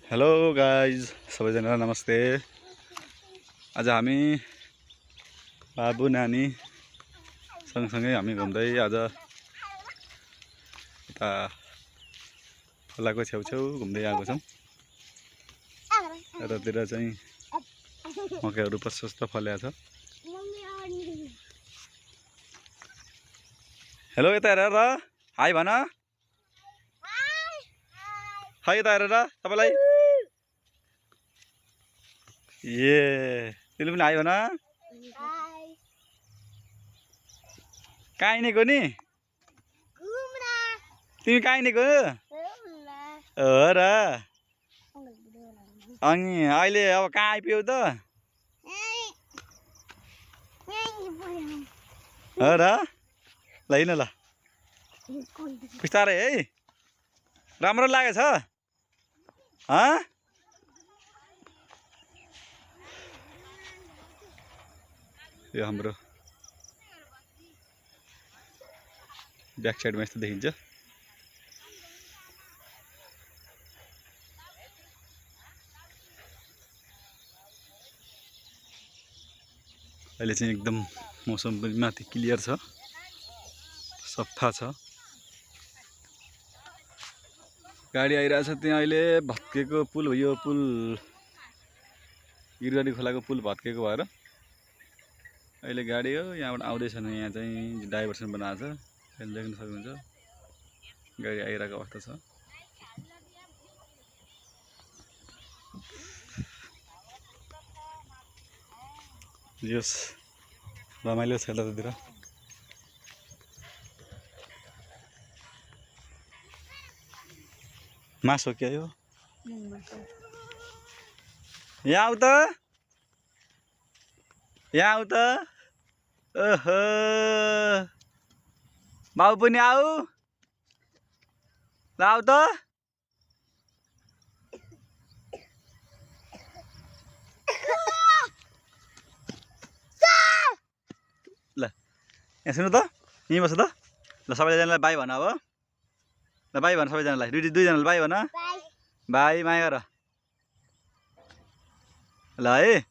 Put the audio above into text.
Hello guys सबैजना नमस्ते। आज हामी बाबु नानी सँगसँगै हामी घुम्दै आज यता खोलाको छेउछेउ घुम्दै आएको छौँ। यतातिर चाहिँ मकैहरू प्रशस्त फलेको छ। हेलो यता हेर र हाई भन। खै यता हेर र तपाईँलाई तिमीले पनि हाई भन। कहाँ हिँडेको नि तिमी कहाँ हिँडेको हो र? अनि अहिले अब कहाँ आइपुग्यौ त हो र? ल हिँड ल बिस्तारै है। राम्रो लागेछ यो हाम्रो ब्याक साइडमा यस्तो देखिन्छ। अहिले चाहिँ एकदम मौसम पनि माथि क्लियर छ, सफा छ। गाडी आइरहेछ त्यहाँ अहिले भत्केको पुल हो यो पुल, गिरगाडी खोलाको पुल भत्केको भएर अहिले गाडी हो यहाँबाट आउँदैछ। यहाँ चाहिँ डाइभर्सन बनाएको छ, अहिले देख्न सक्नुहुन्छ गाडी आइरहेको अवस्था छ। यस रमाइलो छ यतातिर। मास हो क्या यो? यहाँ आऊ त, यहाँ आऊ त। ओहो बाबु पनि आऊ, ल आऊ त। ल यहाँ सुन्नु त, यहीँ बस्नु त। ल सबैजनालाई बाई भन अब। ल बाई भन सबैजनालाई, दुईजनालाई बाई भन। बाई माया गर ल है।